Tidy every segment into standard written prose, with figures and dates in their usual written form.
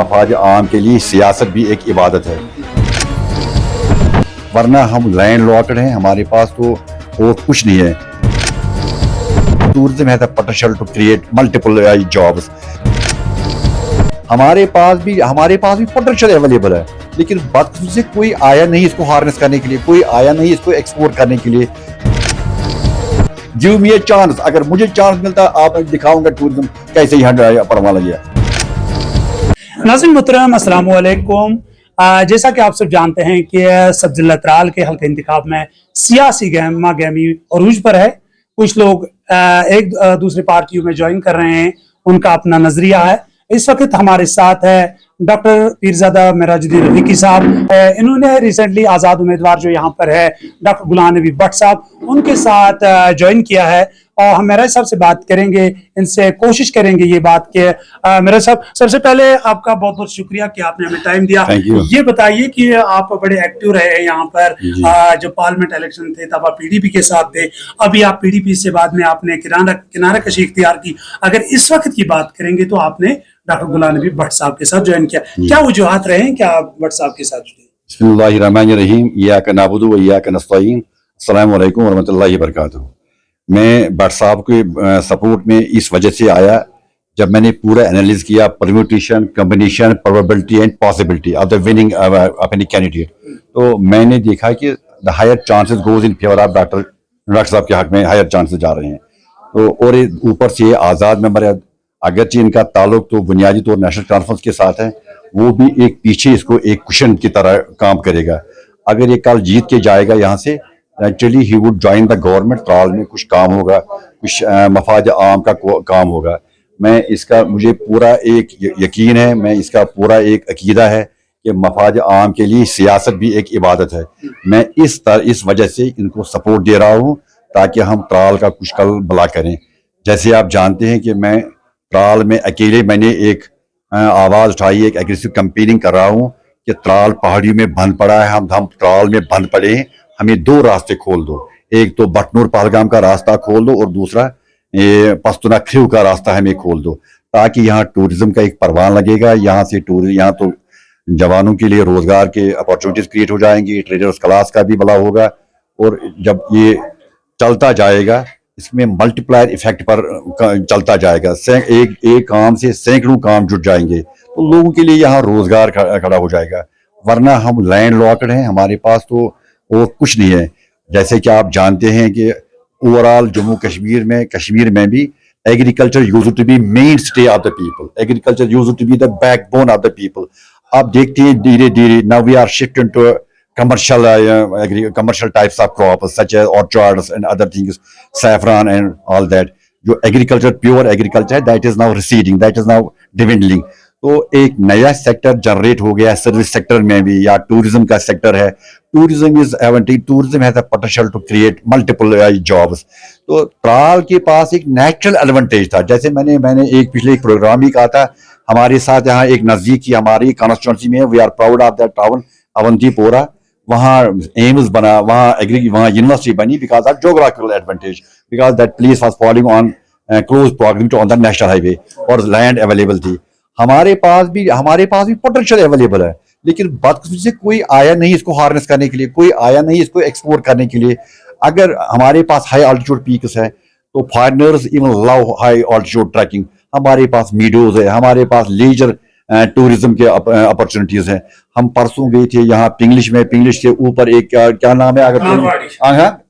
मफाद आम के लिए सियासत भी एक इबादत है, वरना हम लैंड लॉकड हैं, हमारे पास तो और कुछ नहीं है। Tourism has the potential to create multiple jobs. हमारे पास भी पोटेंशियल अवेलेबल है, लेकिन बदकिस्मती से कोई आया नहीं इसको हार्नेस करने के लिए, कोई आया नहीं इसको एक्सपोर्ट करने के लिए। गिव मी ए चांस, अगर मुझे चांस मिलता आप दिखाऊंगा टूरिज्म कैसे यहाँ परवाना लिया। नाज़रीन मुहतरम अस्सलाम वालेकुम। जैसा कि आप सब जानते हैं कि सब्ज़िल्ला त्राल के हल्के इंतखाब में सियासी गहमा गहमी अरूज पर है। कुछ लोग एक दूसरे पार्टियों में ज्वाइन कर रहे हैं, उनका अपना नजरिया है। इस वक्त हमारे साथ है डॉक्टर पीरजादा मेराजुद्दीन रफीकी साहब। इन्होंने रिसेंटली आज़ाद उम्मीदवार जो यहाँ पर है डॉक्टर गुलाम नबी भट्ट साहब, उनके साथ ज्वाइन किया है और हम मेरा साहब से बात करेंगे, इनसे कोशिश करेंगे ये बात कि मेरा साहब, सबसे पहले आपका बहुत बहुत शुक्रिया कि आपने हमें टाइम दिया। ये बताइए कि आप बड़े एक्टिव रहे हैं यहाँ पर, जब पार्लियामेंट इलेक्शन थे तब आप पीडीपी के साथ थे, अभी आप पीडीपी से बाद में आपने किनारा कशी इख्तियार की। अगर इस वक्त की बात करेंगे तो आपने डॉक्टर गुलाम नबी भट्ट साहब के साथ ज्वाइन किया, क्या वजूहात रहे हैं कि आप भट्ट साहब के साथ जुड़े? बिस्मिल्लाहिर्रहमानिर्रहीम, इय्याका नअबुदु व इय्याका नस्तईन। अस्सलामु अलैकुम व रहमतुल्लाहि व बरकातुहू। मैं भट्ट साहब के सपोर्ट में इस वजह से आया, जब मैंने पूरा एनालिसिस किया permutation, combination, probability and possibility of the winning of any candidate, तो मैंने देखा कि the higher chances goes in favour of doctor साहब के हक में हायर चांसेस जा रहे हैं। तो और ऊपर से आज़ाद मेंबर है, अगरचे इनका ताल्लुक तो बुनियादी तौर नेशनल कॉन्फ्रेंस के साथ है, वो भी एक पीछे इसको एक कुशन की तरह काम करेगा। अगर ये कल जीत के जाएगा यहाँ से, actually he would join the government. Tral में कुछ काम होगा, कुछ मफाद आम का काम होगा। मैं इसका, मुझे पूरा एक यकीन है, मैं इसका पूरा एक अकीदा है कि मफाद आम के लिए सियासत भी एक इबादत है। मैं इस वजह से इनको सपोर्ट दे रहा हूँ ताकि हम त्राल का कुछ कल भला करें। जैसे आप जानते हैं कि मैं त्राल में अकेले मैंने एक आवाज़ उठाई, एक एग्रेसिव कैंपेनिंग कर रहा हूँ कि त्राल पहाड़ियों में बंद पड़ा है, हम त्राल में बंद पड़े हैं, हमें दो रास्ते खोल दो। एक तो बटनूर पहलगाम का रास्ता खोल दो और दूसरा ये पश्तूना खरीव का रास्ता हमें खोल दो, ताकि यहाँ टूरिज्म का एक परवान लगेगा। यहाँ से यहाँ तो जवानों के लिए रोजगार के अपॉर्चुनिटीज क्रिएट हो जाएंगी, ट्रेडर्स क्लास का भी भला होगा, और जब ये चलता जाएगा इसमें मल्टीप्लायर इफेक्ट पर चलता जाएगा। एक काम से सैकड़ों काम जुट जाएंगे, तो लोगों के लिए यहाँ रोजगार खड़ा हो जाएगा। वरना हम लैंड लॉकड हैं, हमारे पास तो और कुछ नहीं है। जैसे कि आप जानते हैं कि ओवरऑल जम्मू कश्मीर में भी agriculture used to be mainstay of the people, agriculture used to be the backbone of the people. आप देखते हैं धीरे धीरे now we are shifting to commercial types of crops such as orchards and other things, saffron and all that. जो agriculture, pure agriculture है, that is now receding, that is now dwindling. तो एक नया सेक्टर जनरेट हो गया है service sector में भी, या टूरिज्म का सेक्टर है। Tourism has the potential to create multiple jobs. तो त्राल के पास एक नेचुरल एडवांटेज था। जैसे मैंने पिछले एक प्रोग्राम भी कहा था, हमारे साथ यहाँ एक नजदीक की हमारी कॉन्स्टिट्यूंसी में, we are proud of that town Awantipora. वहाँ एम्स बना, वहाँ यूनिवर्सिटी बनी because of geographical advantage, because that place was following on close proximity on the national highway, और लैंड अवेलेबल थी। हमारे पास भी पोटेंशियल अवेलेबल है, लेकिन बदकिस्मती से कोई आया नहीं इसको हार्नेस करने के लिए, कोई आया नहीं इसको एक्सपोर्ट करने के लिए। अगर हमारे पास हाई ऑल्टीट्यूड पीक्स है तो foreigners even love high altitude trekking. हमारे पास मीडोज है, हमारे पास लीजर टूरिज्म के अपॉर्चुनिटीज हैं। हम परसों गए थे यहाँ पिंगलिश के ऊपर एक क्या नाम है, अगर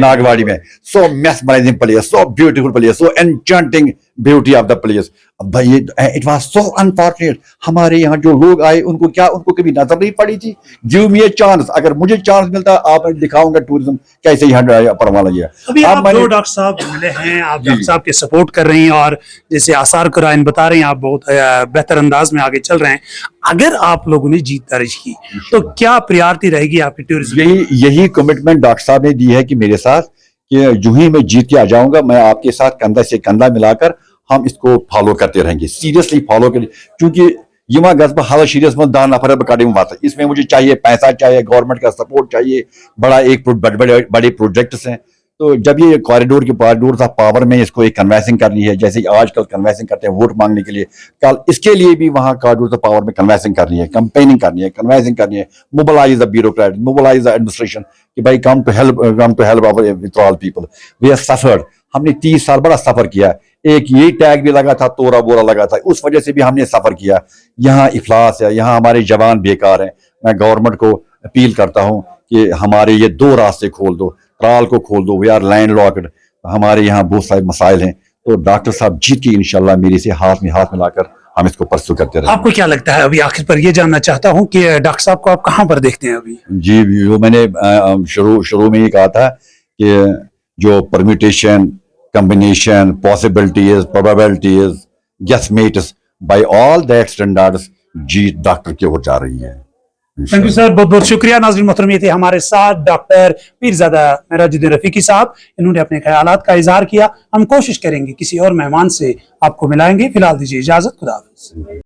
नागवाड़ी में, so mesmerising place, so beautiful place, so enchanting beauty of the place. भाई इट वाज सो अनफॉर्चुनेट, हमारे यहाँ जो लोग आए उनको कभी नजर नहीं पड़ी थी। गिव मी ए चांस, अगर मुझे चांस मिलता आप दिखाऊंगा टूरिज्म कैसे यहाँ परवाना लिया। अभी आप दो डॉक्टर साहब मिले हैं, आप डॉक्टर साहब के सपोर्ट कर रही हैं, और जैसे आसार कुराइन बता रहे हैं आप बहुत बेहतर अंदाज में आगे चल रहे हैं। अगर आप लोगों ने जीत दर्ज की तो क्या प्रायोरिटी रहेगी आपकी टूरिज्म? यही कमिटमेंट डॉक्टर साहब ने दी है कि मेरे साथ, कि जो ही मैं जीत के आ जाऊंगा, मैं आपके साथ कंधा से कंधा मिलाकर हम इसको फॉलो करते रहेंगे, सीरियसली फॉलो करें। क्योंकि युवा गजब हाल सीरियस में दान नफर बकाडी बात है, इसमें मुझे चाहिए पैसा, चाहिए गवर्नमेंट का सपोर्ट चाहिए, बड़े प्रोजेक्ट्स हैं। تو جب یہ کوریڈور تھا پاور میں اس کو ایک کنوینسنگ کرنی ہے، جیسے آج کل کنوینسنگ کرتے ہیں ووٹ مانگنے کے لیے، کل اس کے لیے بھی وہاں کوریڈور تھا پاور میں کنوینسنگ کرنی ہے، کمپیننگ کرنی ہے، کنوینسنگ کرنی ہے، mobilize the bureaucrat, mobilize the administration کہ بھائی come to help our withdrawal people. We have suffered. ہم نے 30 سال بڑا سفر کیا. ایک یہ ٹیگ بھی لگا تھا، تورا بورا لگا تھا، اس وجہ سے بھی ہم نے سفر کیا. یہاں افلاس ہے، یہاں ہمارے جوان بیکار ہیں. میں گورنمنٹ کو اپیل کرتا ہوں کہ ہمارے یہ 2 راستے کھول دو، ترال کو کھول دو. We are landlocked. ہمارے یہاں بہت سارے مسائل ہیں. تو ڈاکٹر صاحب جیت کے انشاءاللہ میری سے ہاتھ میں ہاتھ ملا کر ہم اس کو پرسو کرتے رہیں. آپ کو کیا لگتا ہے، ابھی آخر پر یہ جاننا چاہتا ہوں کہ ڈاکٹر صاحب کو آپ کہاں پر دیکھتے ہیں ابھی؟ جی وہ میں نے شروع میں یہ کہا تھا کہ جو permutation, combination, possibilities, probabilities, guesstimates, by all that standards جیت ڈاکٹر کی ہو جا رہی ہے. تھینک یو سر، بہت بہت شکریہ. ناظرین محترم، یہ تھے ہمارے ساتھ ڈاکٹر پیرزادہ معراج الدین رفیقی صاحب. انہوں نے اپنے خیالات کا اظہار کیا. ہم کوشش کریں گے کسی اور مہمان سے آپ کو ملائیں گے. فی الحال دیجیے اجازت. خدا حافظ.